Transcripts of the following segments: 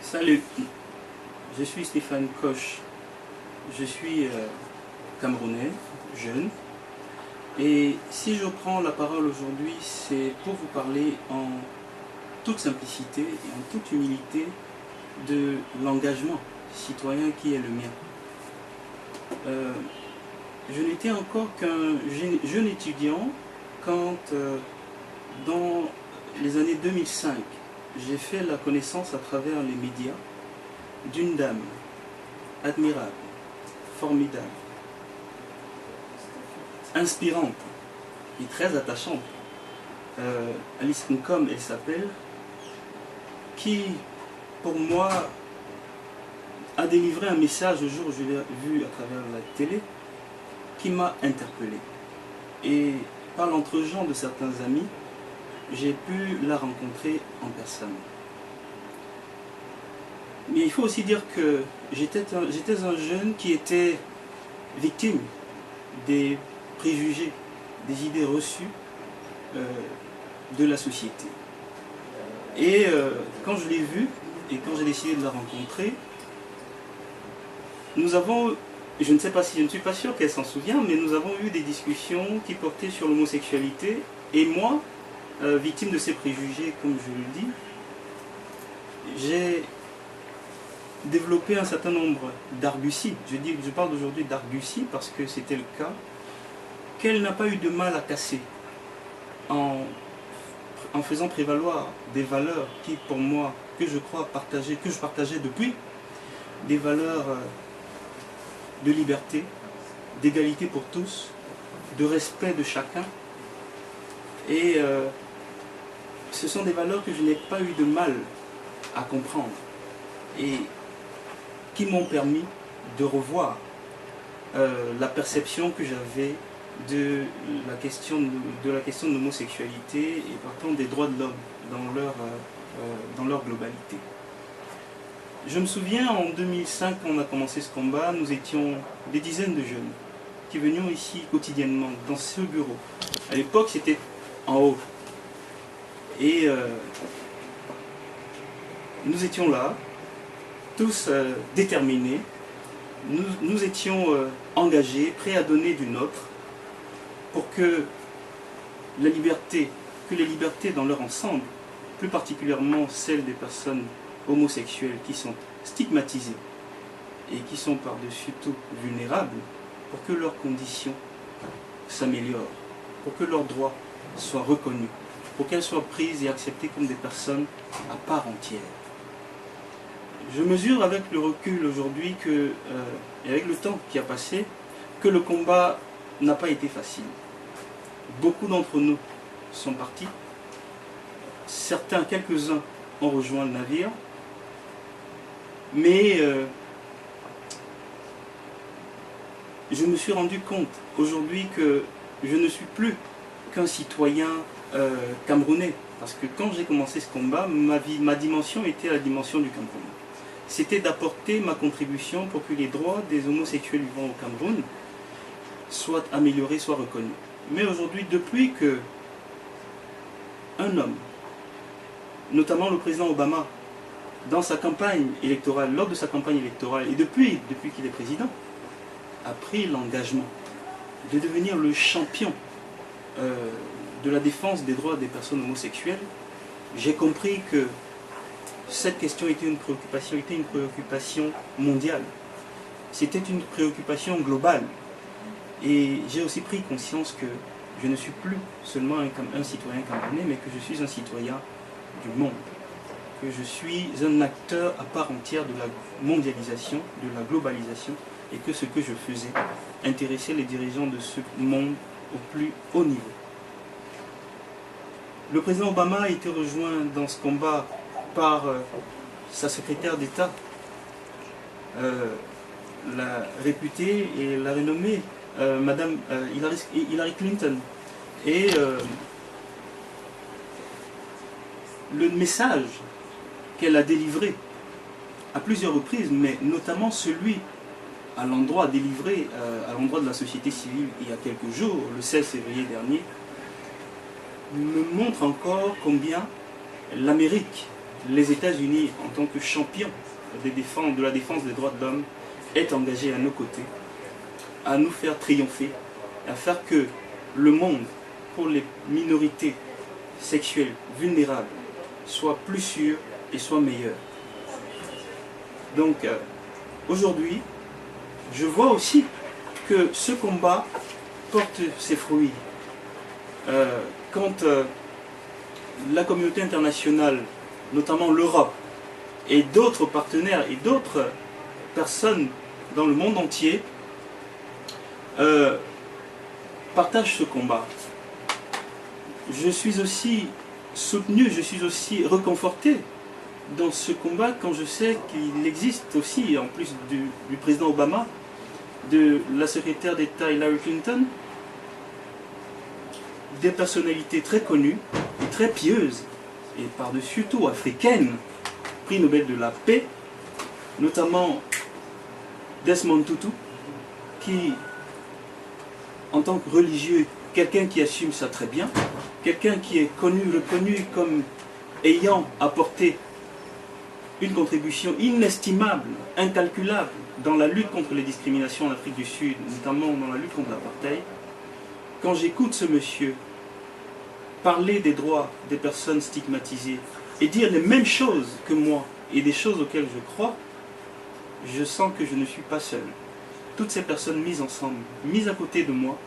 Salut, je suis Stéphane Koch, je suis camerounais, jeune, et si je prends la parole aujourd'hui, c'est pour vous parler en toute simplicité et en toute humilité de l'engagement citoyen qui est le mien. Je n'étais encore qu'un jeune étudiant quand, dans les années 2005, j'ai fait la connaissance à travers les médias d'une dame admirable, formidable, inspirante et très attachante. Alice Nkom, elle s'appelle, qui pour moi a délivré un message le jour où je l'ai vu à travers la télé qui m'a interpellé. Et par l'entregent de certains amis, j'ai pu la rencontrer en personne. Mais il faut aussi dire que j'étais un jeune qui était victime des préjugés, des idées reçues de la société. Et quand je l'ai vue et quand j'ai décidé de la rencontrer, nous avons, je ne suis pas sûr qu'elle s'en souvient, mais nous avons eu des discussions qui portaient sur l'homosexualité. Et moi, victime de ces préjugés, comme je le dis, j'ai développé un certain nombre d'arguties. Je parle aujourd'hui d'arguties parce que c'était le cas, qu'elle n'a pas eu de mal à casser en faisant prévaloir des valeurs qui, pour moi, que je partageais depuis, des valeurs de liberté, d'égalité pour tous, de respect de chacun. Et ce sont des valeurs que je n'ai pas eu de mal à comprendre et qui m'ont permis de revoir la perception que j'avais de la question de l'homosexualité et partant des droits de l'homme dans leur globalité. Je me souviens, en 2005, quand on a commencé ce combat, nous étions des dizaines de jeunes qui venions ici quotidiennement, dans ce bureau. À l'époque, c'était en haut. Et nous étions là, tous déterminés, nous étions engagés, prêts à donner du nôtre pour que les libertés dans leur ensemble, plus particulièrement celles des personnes homosexuelles qui sont stigmatisées et qui sont par-dessus tout vulnérables, pour que leurs conditions s'améliorent, pour que leurs droits soient reconnus, pour qu'elles soient prises et acceptées comme des personnes à part entière. Je mesure avec le recul aujourd'hui et avec le temps qui a passé, que le combat n'a pas été facile. Beaucoup d'entre nous sont partis. Certains, quelques-uns, ont rejoint le navire. Mais je me suis rendu compte aujourd'hui que je ne suis plus qu'un citoyen camerounais. Parce que quand j'ai commencé ce combat, ma dimension était la dimension du Cameroun. C'était d'apporter ma contribution pour que les droits des homosexuels vivant au Cameroun soient améliorés, soient reconnus. Mais aujourd'hui, depuis que un homme, notamment le président Obama, dans sa campagne électorale, lors de sa campagne électorale, et depuis qu'il est président, a pris l'engagement de devenir le champion de la défense des droits des personnes homosexuelles, j'ai compris que cette question était une préoccupation mondiale. C'était une préoccupation globale. Et j'ai aussi pris conscience que je ne suis plus seulement un citoyen camerounais, mais que je suis un citoyen du monde. Que je suis un acteur à part entière de la mondialisation, de la globalisation, et que ce que je faisais intéressait les dirigeants de ce monde au plus haut niveau. Le président Obama a été rejoint dans ce combat par sa secrétaire d'État, la réputée et la renommée Madame Hillary Clinton. Et le message qu'elle a délivré à plusieurs reprises, mais notamment celui à l'endroit délivré à l'endroit de la société civile il y a quelques jours, le 16 février dernier, me montre encore combien l'Amérique les États-Unis, en tant que champion de la défense des droits de l'homme, est engagé à nos côtés, à nous faire triompher, à faire que le monde, pour les minorités sexuelles vulnérables, soit plus sûr et soit meilleur. Donc, aujourd'hui, je vois aussi que ce combat porte ses fruits. Quand la communauté internationale, notamment l'Europe, et d'autres partenaires et d'autres personnes dans le monde entier partagent ce combat, je suis aussi soutenu, je suis aussi réconforté dans ce combat quand je sais qu'il existe aussi, en plus du président Obama, de la secrétaire d'État Hillary Clinton, des personnalités très connues et très pieuses, et par-dessus tout africaines, prix Nobel de la paix, notamment Desmond Tutu, qui, en tant que religieux, quelqu'un qui assume ça très bien, quelqu'un qui est reconnu comme ayant apporté une contribution inestimable, incalculable, dans la lutte contre les discriminations en Afrique du Sud, notamment dans la lutte contre l'apartheid. Quand j'écoute ce monsieur parler des droits des personnes stigmatisées et dire les mêmes choses que moi et des choses auxquelles je crois, je sens que je ne suis pas seul. Toutes ces personnes mises ensemble, mises à côté de moi,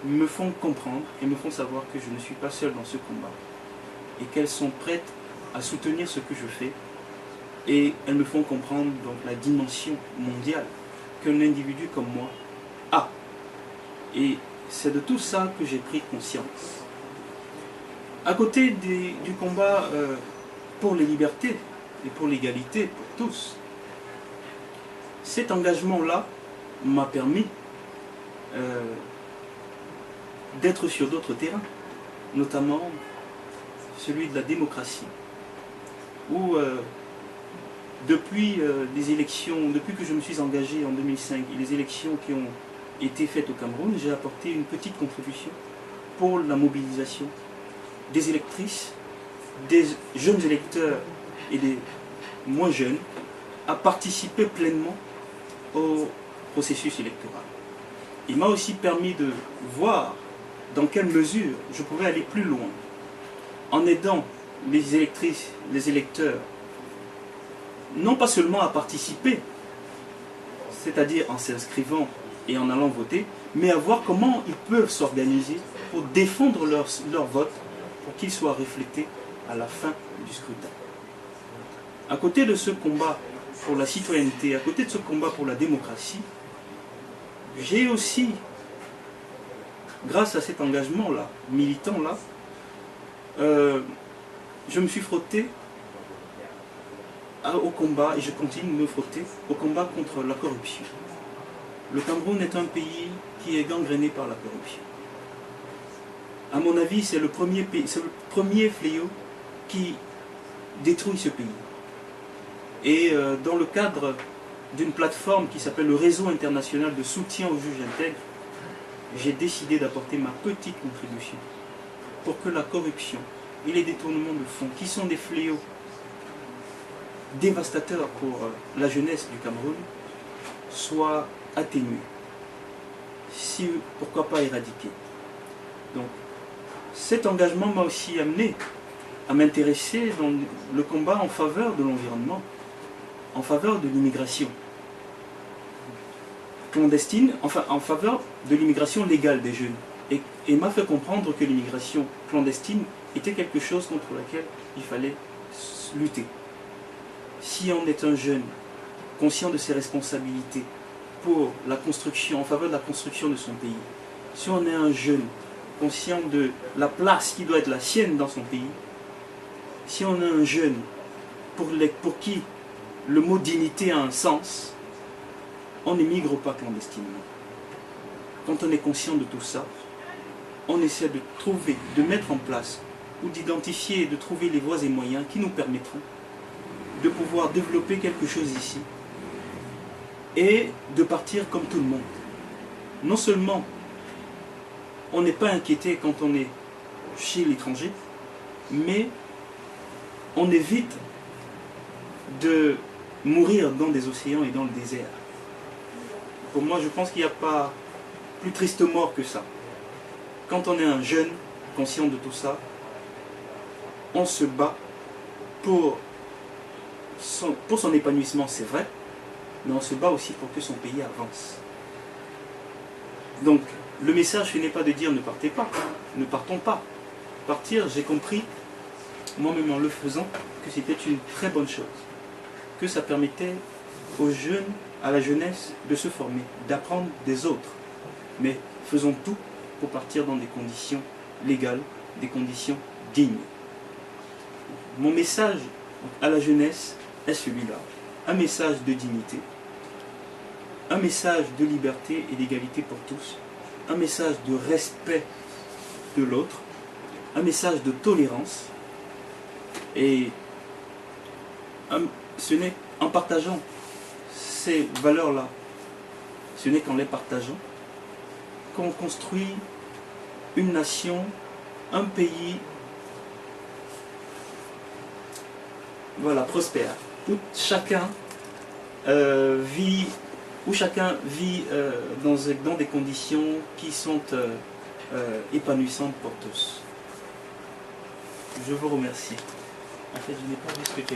me font comprendre et me font savoir que je ne suis pas seul dans ce combat et qu'elles sont prêtes à soutenir ce que je fais, et elles me font comprendre donc la dimension mondiale qu'un individu comme moi a. Et c'est de tout ça que j'ai pris conscience. À côté du combat pour les libertés et pour l'égalité pour tous, cet engagement-là m'a permis d'être sur d'autres terrains, notamment celui de la démocratie, où depuis les élections, depuis que je me suis engagé en 2005 et les élections qui ont été faites au Cameroun, j'ai apporté une petite contribution pour la mobilisation des électrices, des jeunes électeurs et des moins jeunes à participer pleinement au processus électoral. Il m'a aussi permis de voir dans quelle mesure je pouvais aller plus loin en aidant les électrices, les électeurs, non pas seulement à participer, c'est-à-dire en s'inscrivant et en allant voter, mais à voir comment ils peuvent s'organiser pour défendre leur vote, pour qu'il soit reflété à la fin du scrutin. À côté de ce combat pour la citoyenneté, à côté de ce combat pour la démocratie, j'ai aussi, grâce à cet engagement-là, militant-là, je me suis frotté au combat, et je continue de me frotter, au combat contre la corruption. Le Cameroun est un pays qui est gangréné par la corruption. À mon avis, c'est le premier fléau qui détruit ce pays. Et dans le cadre d'une plateforme qui s'appelle le Réseau international de soutien aux juges intègres, j'ai décidé d'apporter ma petite contribution pour que la corruption et les détournements de fonds, qui sont des fléaux dévastateurs pour la jeunesse du Cameroun, soient atténués. Si, pourquoi pas éradiqués. Donc, cet engagement m'a aussi amené à m'intéresser dans le combat en faveur de l'environnement, en faveur de l'immigration clandestine, enfin en faveur de l'immigration légale des jeunes, et m'a fait comprendre que l'immigration clandestine était quelque chose contre laquelle il fallait lutter. Si on est un jeune conscient de ses responsabilités pour la construction, en faveur de la construction de son pays, si on est un jeune conscient de la place qui doit être la sienne dans son pays, si on est un jeune pour qui le mot dignité a un sens, on n'émigre pas clandestinement. Quand on est conscient de tout ça, on essaie de trouver, de mettre en place ou d'identifier et de trouver les voies et moyens qui nous permettront de pouvoir développer quelque chose ici et de partir comme tout le monde. Non seulement on n'est pas inquiété quand on est chez l'étranger, mais on évite de mourir dans des océans et dans le désert. Pour moi, je pense qu'il n'y a pas plus triste mort que ça. Quand on est un jeune, conscient de tout ça, on se bat pour son épanouissement, c'est vrai, mais on se bat aussi pour que son pays avance. Donc, le message, ce n'est pas de dire ne partez pas, ne partons pas. Partir, j'ai compris, moi-même en le faisant, que c'était une très bonne chose. Que ça permettait aux jeunes, à la jeunesse, de se former, d'apprendre des autres. Mais faisons tout pour partir dans des conditions légales, des conditions dignes. Mon message à la jeunesse est celui-là. Un message de dignité, un message de liberté et d'égalité pour tous, un message de respect de l'autre, un message de tolérance. Et ce n'est en partageant ces valeurs-là, ce n'est qu'en les partageant qu'on construit une nation, un pays, voilà, prospère, où chacun vit dans des conditions qui sont épanouissantes pour tous. Je vous remercie. En fait, je n'ai pas vu ce que tu